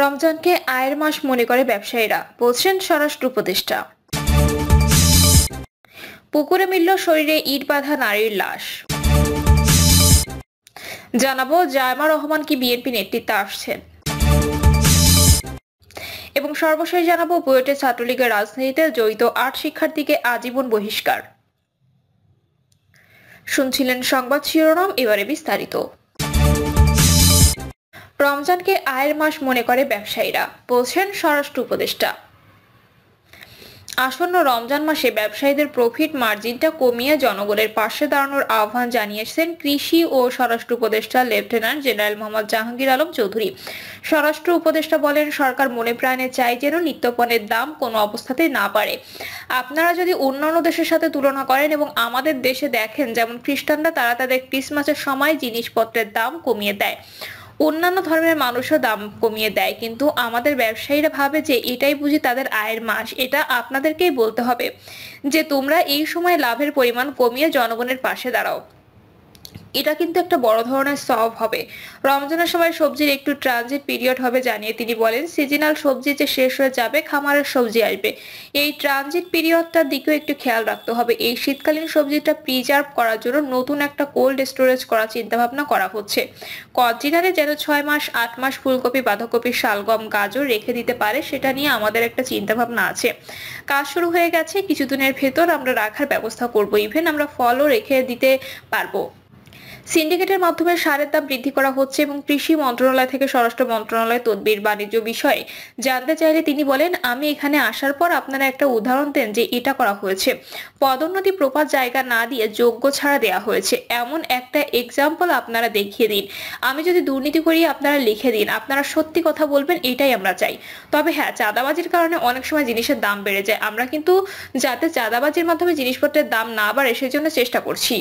রমজানকে আয়ের মাস মনে করে ব্যবসায়ীরা, বলছেন স্বরাষ্ট্র উপদেষ্টা। পুকুরে মিলল শরীরে ইট বাঁধা নারীর লাশ। জানাবো জায়মা রহমান কি বিএনপি নেতৃত্বে আসছেন, এবং সর্বশেষ জানাবো বুয়েটে ছাত্রলীগের রাজনীতিতে জড়িত ৮ শিক্ষার্থীকে আজীবন বহিষ্কার। শুনছিলেন সংবাদ শিরোনাম, এবারে বিস্তারিত। রমজানকে আয়ের মাস মনে করে ব্যবসায়ীরা, বলছেন স্বরাষ্ট্র উপদেষ্টা। আসন্ন রমজান মাসে ব্যবসায়ীদের প্রফিট মার্জিনটা কমিয়ে জনগণের পাশে দাঁড়ানোর আহ্বান জানিয়েছেন কৃষি ও স্বরাষ্ট্র উপদেষ্টা লেফটেন্যান্ট জেনারেল মোহাম্মদ জাহাঙ্গীর আলম চৌধুরী। স্বরাষ্ট্র উপদেষ্টা বলেন, সরকার মনে প্রাণে চায় যেন নিত্যপণ্যের দাম কোনো অবস্থাতেই না বাড়ে। আপনারা যদি অন্যান্য দেশের সাথে তুলনা করেন এবং আমাদের দেশে দেখেন, যেমন খ্রিস্টানরা তারা তাদের ক্রিসমাসের সময় জিনিসপত্রের দাম কমিয়ে দেয়, অন্যান্য ধর্মের মানুষও দাম কমিয়ে দেয়, কিন্তু আমাদের ব্যবসায়ীরা ভাবে যে এটাই বুঝি তাদের আয়ের মাস। এটা আপনাদেরকেই বলতে হবে যে তোমরা এই সময় লাভের পরিমাণ কমিয়ে জনগণের পাশে দাঁড়াও। এটা কিন্তু একটা বড় ধরনের সব হবে। রমজানের সময় সবজির একটু ট্রানজিট পিরিয়ড হবে জানিয়ে তিনি বলেন, সিজনাল সবজি যে শেষ হয়ে যাবে, খামারের সবজি আসবে। এই ট্রানজিট পিরিয়ডটার দিকেও একটু খেয়াল রাখতে হবে। এই শীতকালীন সবজিটা প্রিজার্ভ করার জন্য নতুন একটা কোল্ড স্টোরেজ করার চিন্তা ভাবনা করা হচ্ছে। কন্টেইনারে যেন 6 মাস 8 মাস ফুলকপি, বাঁধাকপি, শালগম, গাজর রেখে দিতে পারে, সেটা নিয়ে আমাদের একটা চিন্তা ভাবনা আছে। কাজ শুরু হয়ে গেছে, কিছুদিনের ভেতর আমরা রাখার ব্যবস্থা করব। ইভেন আমরা ফলও রেখে দিতে পারবো। সিন্ডিকেটের মাধ্যমে সারের দাম বৃদ্ধি করা হচ্ছে এবং কৃষি মন্ত্রণালয় থেকে স্বরাষ্ট্র মন্ত্রণালয় তদবির বাণিজ্য বিষয়ে জানতে চাইলে তিনি বলেন, আমি এখানে আসার পর আপনারা একটা উদাহরণ দেন যে এটা করা হয়েছে। পদোন্নতি প্রপার জায়গা না দিয়ে যোগ্য ছাড়া দেয়া হয়েছে, এমন একটা এক্সাম্পল আপনারা দেখিয়ে দিন। আমি যদি দুর্নীতি করি আপনারা লিখে দিন, আপনারা সত্যি কথা বলবেন, এটাই আমরা চাই। তবে হ্যাঁ, চাঁদাবাজির কারণে অনেক সময় জিনিসের দাম বেড়ে যায়, আমরা কিন্তু যাতে চাঁদাবাজির মাধ্যমে জিনিসপত্রের দাম না বাড়ে সেজন্য চেষ্টা করছি।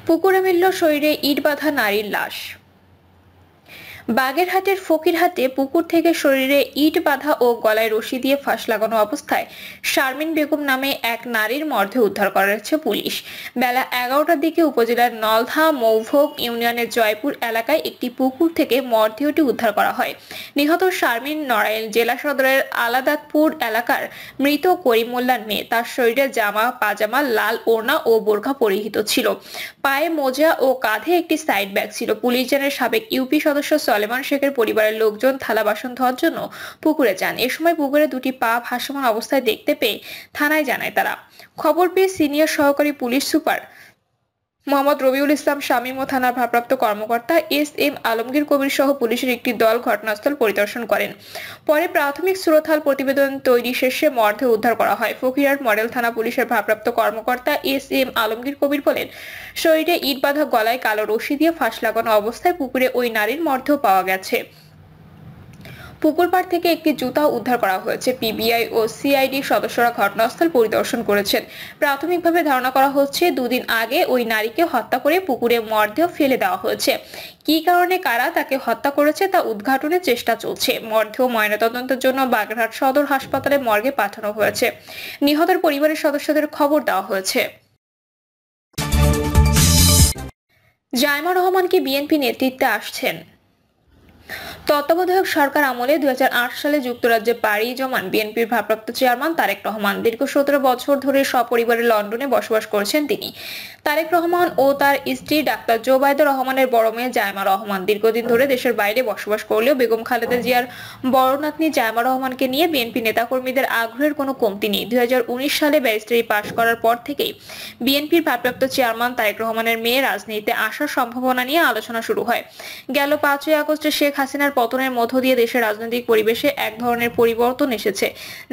পুকুরে মিলল শরীরে ইট বাঁধা নারীর লাশ। বাগেরহাটের ফকিরহাটে পুকুর থেকে শরীরে ইট বাঁধা ও গলায় রশি দিয়ে ফাঁস লাগানো অবস্থায় শারমিন বেগম নামে এক নারীর মরদেহ উদ্ধার করেছে পুলিশ। বেলা 11টার দিকে উপজেলার নলধা মৌভোগ ইউনিয়নের জয়পুর এলাকায় একটি পুকুর থেকে মরদেহটি উদ্ধার করা হয়। নিহত শারমিন নড়াইল জেলা সদরের আলাদাতপুর এলাকার মৃত করিম মোল্লার মেয়ে। তার শরীরে জামা, পাজামা, লাল ওড়না ও বোরখা পরিহিত ছিল। পায়ে মোজা ও কাঁধে একটি সাইড ব্যাগ ছিল। পুলিশ জানায়, সাবেক ইউপি সদস্য সলেমান শেখের পরিবারের লোকজন থালা বাসন ধোয়ার জন্য পুকুরে যান। এ সময় পুকুরে দুটি পা ভাসমান অবস্থায় দেখতে পেয়ে থানায় জানায় তারা। খবর পেয়ে সিনিয়র সহকারী পুলিশ সুপার মোহাম্মদ রবিউল ইসলাম শামীম ও থানার ভারপ্রাপ্ত কর্মকর্তা এস.এম. আলমগীর কবির সহ পুলিশের একটি দল ঘটনাস্থল পরিদর্শন করেন। পরে প্রাথমিক সুরতহাল প্রতিবেদন তৈরি শেষে মরদেহ উদ্ধার করা হয়। ফকিরহাট মডেল থানা পুলিশের ভারপ্রাপ্ত কর্মকর্তা এস.এম. আলমগীর কবির বলেন, শরীরে ইট বাঁধা, গলায় কালো রশি দিয়ে ফাঁস লাগানো অবস্থায় পুকুরে ওই নারীর মরদেহ পাওয়া গেছে। পুকুর পাড় থেকে একটি জুতা উদ্ধার করা হয়েছে। পিবিআই ও সিআইডি সদস্যরা ঘটনাস্থল পরিদর্শন করেছেন। প্রাথমিকভাবে ধারণা করা হচ্ছে, দুদিন আগে ওই নারীকে হত্যা করে পুকুরে মরদেহ ফেলে দেওয়া হয়েছে। কী কারণে কারা তাকে হত্যা করেছে তা উদ্ঘাটনের চেষ্টা চলছে। মরদেহ ময়নাতদন্তের জন্য বাগেরহাট সদর হাসপাতালে মর্গে পাঠানো হয়েছে। নিহতের পরিবারের সদস্যদের খবর দেওয়া হয়েছে। জায়মা রহমান কি বিএনপি নেতৃত্বে আসছেন? তত্ত্বাবধায়ক সরকার আমলে 2008 সালে যুক্তরাজ্যে পাড়ি জমান বিএনপির ভারপ্রাপ্ত চেয়ারম্যান তারেক রহমান। দীর্ঘ 17 বছর ধরে সপরিবারে লন্ডনে বসবাস করছেন তিনি। তারেক রহমান ও তার স্ত্রী ডাক্তার জোবায়দা রহমানের বড় মেয়ে জায়মা রহমান দীর্ঘদিন ধরে দেশের বাইরে বসবাস করলেও বেগম খালেদা জিয়ার বড় নাতনি জায়মা রহমানকে নিয়ে বিএনপি নেতাকর্মীদের আগ্রহের কোনো কমতি নেই। 2019 সালে ব্যারিস্টারি পাশ করার পর থেকেই বিএনপির ভারপ্রাপ্ত চেয়ারম্যান তারেক রহমানের মেয়ে রাজনীতিতে আসার সম্ভাবনা নিয়ে আলোচনা শুরু হয়। গেল 5ই আগস্টে শেখ হাসিনার পতনের মধ্য দিয়ে দেশের রাজনৈতিক পরিবেশে এক ধরনের পরিবর্তন এসেছে,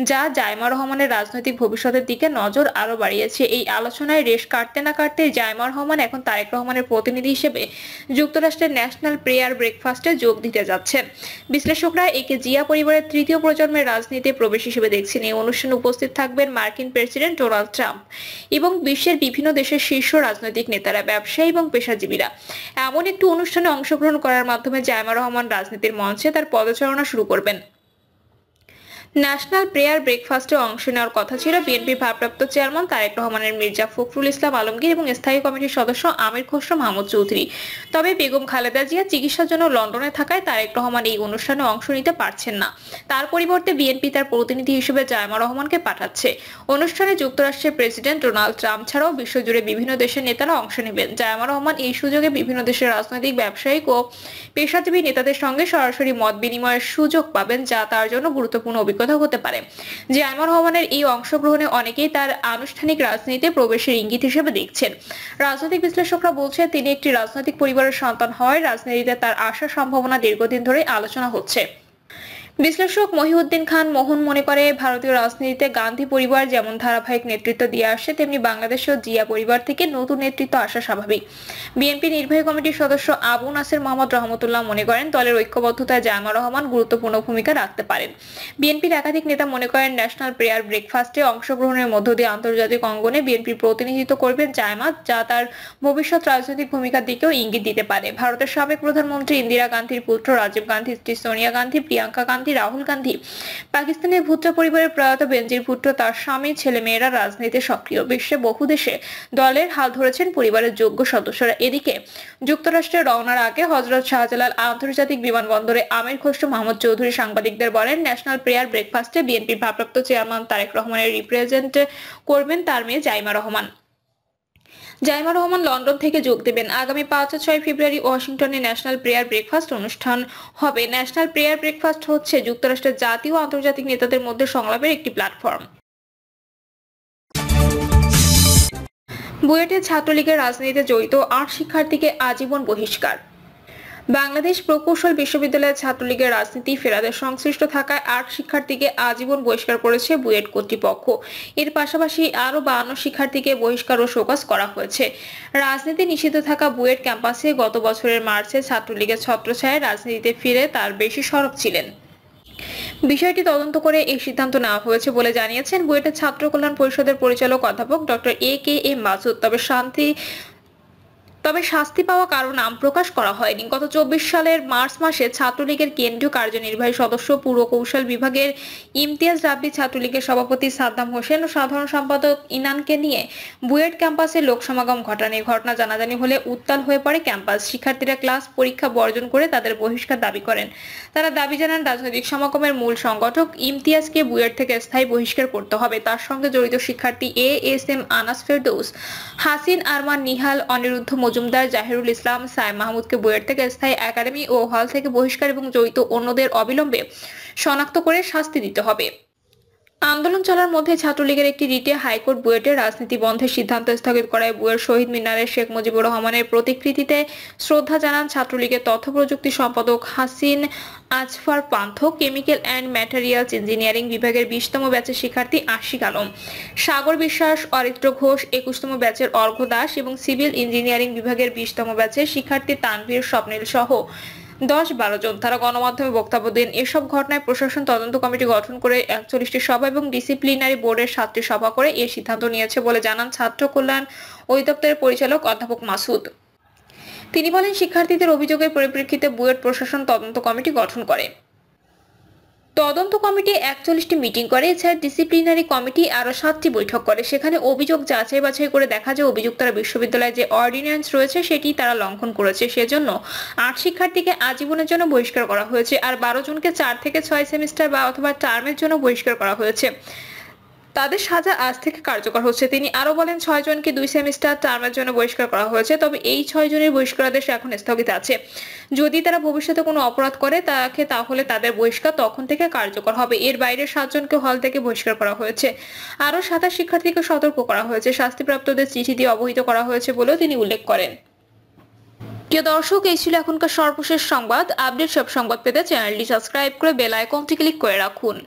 যা জায়মা রহমানের রাজনৈতিক ভবিষ্যতের দিকে নজর আরো বাড়িয়েছে। এই আলোচনায় রেশ কাটতে না কাটতে জায়মা রহমান এখন তারেক রহমানের প্রতিনিধি হিসেবে যুক্তরাষ্ট্রের ন্যাশনাল প্রেয়ার ব্রেকফাস্টে যোগ দিতে যাচ্ছেন। বিশ্লেষকরা একে জিয়া পরিবারের তৃতীয় প্রজন্মের রাজনীতিতে প্রবেশ হিসেবে দেখছেন। এই অনুষ্ঠানে উপস্থিত থাকবেন মার্কিন প্রেসিডেন্ট ডোনাল্ড ট্রাম্প এবং বিশ্বের বিভিন্ন দেশের শীর্ষ রাজনৈতিক নেতারা, ব্যবসায়ী এবং পেশাজীবীরা। এমন একটি অনুষ্ঠানে অংশগ্রহণ করার মাধ্যমে জায়মা রহমান রাজনীতির মঞ্চে তার পদচারণা শুরু করবেন। ন্যাশনাল প্রেয়ার ব্রেকফাস্টে অংশ নেওয়ার কথা ছিল বিএনপির ভারপ্রাপ্ত চেয়ারম্যান তারেক রহমানের, মির্জা ফখরুল ইসলাম আলমগীর এবং স্থায়ী কমিটির সদস্য আমির খসরু মাহমুদ চৌধুরী। তবে বেগম খালেদা জিয়া চিকিৎসার জন্য লন্ডনে থাকায় তারেক রহমান এই অনুষ্ঠানে অংশ নিতে পারছেন না। তার পরিবর্তে বিএনপি তার প্রতিনিধি হিসেবে জায়মা রহমানকে পাঠাচ্ছে। অনুষ্ঠানে যুক্তরাষ্ট্রের প্রেসিডেন্ট ডোনাল্ড ট্রাম্প ছাড়াও বিশ্বজুড়ে বিভিন্ন দেশের নেতারা অংশ নেবেন। জায়মা রহমান এই সুযোগে বিভিন্ন দেশের রাজনৈতিক, ব্যবসায়িক ও পেশাজীবী নেতাদের সঙ্গে সরাসরি মত বিনিময়ের সুযোগ পাবেন, যা তার জন্য গুরুত্বপূর্ণ অভিজ্ঞতা হতে পারে। জায়মা রহমানের এই অংশগ্রহণে অনেকেই তার আনুষ্ঠানিক রাজনীতিতে প্রবেশের ইঙ্গিত হিসেবে দেখছেন। রাজনৈতিক বিশ্লেষকরা বলছেন, তিনি একটি রাজনৈতিক পরিবারের সন্তান হওয়ায় রাজনীতিতে তার আসার সম্ভাবনা দীর্ঘদিন ধরে আলোচনা হচ্ছে। বিশ্লেষক মহিউদ্দিন খান মোহন মনে করে, ভারতীয় রাজনীতিতে গান্ধী পরিবার যেমন ধারাবাহিক নেতৃত্ব দিয়ে আসছে, তেমনি বাংলাদেশেও জিয়া পরিবার থেকে নতুন নেতৃত্ব আসা স্বাভাবিক। বিএনপি নির্বাহী কমিটির সদস্য আবু নাসের মোহাম্মদ রহমতুল্লাহ মনে করেন, দলের ঐক্যবদ্ধতায় জায়মা রহমান গুরুত্বপূর্ণ ভূমিকা রাখতে পারেন। বিএনপির একাধিক নেতা মনে করেন, ন্যাশনাল প্রেয়ার ব্রেকফাস্টে অংশগ্রহণের মধ্য দিয়ে আন্তর্জাতিক অঙ্গনে বিএনপির প্রতিনিধিত্ব করবেন জায়মা, যা তার ভবিষ্যৎ রাজনৈতিক ভূমিকার দিকেও ইঙ্গিত দিতে পারে। ভারতের সাবেক প্রধানমন্ত্রী ইন্দিরা গান্ধীর পুত্র রাজীব গান্ধী, স্ত্রী সোনিয়া গান্ধী, প্রিয়াঙ্কা গান্ধী, রাহুল গান্ধী, পাকিস্তানের ভুট্টো পরিবারের প্রয়াত বেনজির ভুট্টো, তার স্বামী, ছেলেমেয়েরা রাজনীতিতে সক্রিয়। বিশ্বে বহু দেশে দলের হাল ধরেছেন পরিবারের যোগ্য সদস্যরা। এদিকে যুক্তরাষ্ট্রে রওনার আগে হযরত শাহজালাল আন্তর্জাতিক বিমানবন্দরে আমির খসরু মাহমুদ চৌধুরী সাংবাদিকদের বলেন, ন্যাশনাল প্রেয়ার ব্রেকফাস্টে বিএনপির ভারপ্রাপ্ত চেয়ারম্যান তারেক রহমানের রিপ্রেজেন্ট করবেন তার মেয়ে জাইমা রহমান। জাইমা রহমান লন্ডন থেকে যোগ দেবেন। আগামী 5 ও 6 ফেব্রুয়ারি ওয়াশিংটনে ন্যাশনাল প্রেয়ার ব্রেকফাস্ট অনুষ্ঠান হবে। ন্যাশনাল প্রেয়ার ব্রেকফাস্ট হচ্ছে যুক্তরাষ্ট্রের জাতীয় ও আন্তর্জাতিক নেতাদের মধ্যে সংলাপের একটি প্ল্যাটফর্ম। বুয়েটে ছাত্রলীগের রাজনীতিতে জড়িত 8 শিক্ষার্থীকে আজীবন বহিষ্কার। বাংলাদেশ প্রকৌশল বিশ্ববিদ্যালয়ের ছাত্রলীগের রাজনীতি ফেরাতে সংশ্লিষ্ট থাকায় 8 শিক্ষার্থীকে আজীবন বহিষ্কার করেছে বুয়েট কর্তৃপক্ষ। এর পাশাপাশি আরো 52 শিক্ষার্থীকে বহিষ্কার ও শোকজ করা হয়েছে। রাজনীতি নিষিদ্ধ থাকা বুয়েট ক্যাম্পাসে গত বছরের মার্চে ছাত্রলীগের ছত্রছায়ায় রাজনীতিতে ফিরে তার বেশি সরব ছিলেন। বিষয়টি তদন্ত করে এই সিদ্ধান্ত নেওয়া হয়েছে বলে জানিয়েছেন বুয়েটের ছাত্র কল্যাণ পরিষদের পরিচালক অধ্যাপক ডক্টর এ.কে.এম. মাসুদ। তবে শাস্তি পাওয়া কারো নাম প্রকাশ করা হয়নি। গত 24 সালের মার্চ মাসে ছাত্রলীগের কেন্দ্রীয় কার্যনির্বাহী সদস্য, পুরকৌশল বিভাগের ইমতিয়াজ রাব্বি, ছাত্রলীগের সভাপতি সাদ্দাম হোসেন ও সাধারণ সম্পাদক ইনানকে নিয়ে বুয়েট ক্যাম্পাসে লোক সমাগম ঘটান। এই ঘটনা জানাজানি হলে উত্তাল হয়ে পড়ে ক্যাম্পাস। শিক্ষার্থীরা ক্লাস পরীক্ষা বর্জন করে তাদের বহিষ্কার দাবি করেন। তারা দাবি জানান, রাজনৈতিক সমাগমের মূল সংগঠক ইমতিয়াজকে বুয়েট থেকে স্থায়ী বহিষ্কার করতে হবে। তার সঙ্গে জড়িত শিক্ষার্থী এ.এস.এম. আনাস ফেরদৌস, হাসিন আরমান নিহাল, অনিরুদ্ধ মজুমদার, জাহিরুল ইসলাম, সাইম মাহমুদকে বুয়েট থেকে স্থায়ী একাডেমি ও হল থেকে বহিষ্কার এবং জড়িত অন্যদের অবিলম্বে শনাক্ত করে শাস্তি দিতে হবে। আন্দোলন চলার মধ্যে ছাত্রলীগের একটি রিটে হাইকোর্ট বুয়েটের রাজনীতি বন্ধের সিদ্ধান্ত স্থগিত করায় বুয়েট শহীদ মিনারে শেখ মুজিবুর রহমানের প্রতিকৃতিতে শ্রদ্ধা জানান ছাত্রলীগের তথ্য প্রযুক্তি সম্পাদক হাসিন আজফার পান্থ, কেমিক্যাল অ্যান্ড ম্যাটেরিয়ালস ইঞ্জিনিয়ারিং বিভাগের 20তম ব্যাচের শিক্ষার্থী আশিক আলম, সাগর বিশ্বাস, অরিত্র ঘোষ, 21তম ব্যাচের অর্ঘ্য দাস এবং সিভিল ইঞ্জিনিয়ারিং বিভাগের 20তম ব্যাচের শিক্ষার্থী তানভীর স্বপ্নিল সহ 10-12 জন। তারা গণমাধ্যমে বক্তব্য দেন। এসব ঘটনায় প্রশাসন তদন্ত কমিটি গঠন করে 41টি সভা এবং ডিসিপ্লিনারি বোর্ডের 7টি সভা করে এই সিদ্ধান্ত নিয়েছে বলে জানান ছাত্র কল্যাণ অধিদপ্তরের পরিচালক অধ্যাপক মাসুদ। তিনি বলেন, শিক্ষার্থীদের অভিযোগের পরিপ্রেক্ষিতে বুয়েট প্রশাসন তদন্ত কমিটি গঠন করে। তদন্ত কমিটি 41টি মিটিং করে। এছাড়া ডিসিপ্লিনারি কমিটি আরো 7টি বৈঠক করে। সেখানে অভিযোগ যাচাই বাছাই করে দেখা যায় অভিযুক্তরা বিশ্ববিদ্যালয়ে যে অর্ডিন্যান্স রয়েছে সেটি তারা লঙ্ঘন করেছে। সেজন্য 8 শিক্ষার্থীকে আজীবনের জন্য বহিষ্কার করা হয়েছে, আর 12 জনকে 4 থেকে 6 সেমিস্টার বা অথবা টার্মের জন্য বহিষ্কার করা হয়েছে। তাদের সাজা আজ থেকে কার্যকর হচ্ছে। তিনি আরো বলেন, 6 জনকে 2 সেমিস্টার টার্মের জন্য বহিষ্কার করা হয়েছে। তবে এই 6 জনের বহিষ্কারাদেশ এখন স্থগিত আছে। যদি তারা ভবিষ্যতে কোনো অপরাধ করে তাহলে তাদের বহিষ্কার তখন থেকে কার্যকর হবে। এর বাইরে 7 জনকে হল থেকে বহিষ্কার করা হয়েছে। আরো 27 শিক্ষার্থীকে সতর্ক করা হয়েছে। শাস্তিপ্রাপ্তদের চিঠি দিয়ে অবহিত করা হয়েছে বলেও তিনি উল্লেখ করেন। প্রিয় দর্শক, এই ছিল এখনকার সর্বশেষ সংবাদ। আপডেট সব সংবাদ পেতে চ্যানেলটি সাবস্ক্রাইব করে বেল আইকনটি ক্লিক করে রাখুন।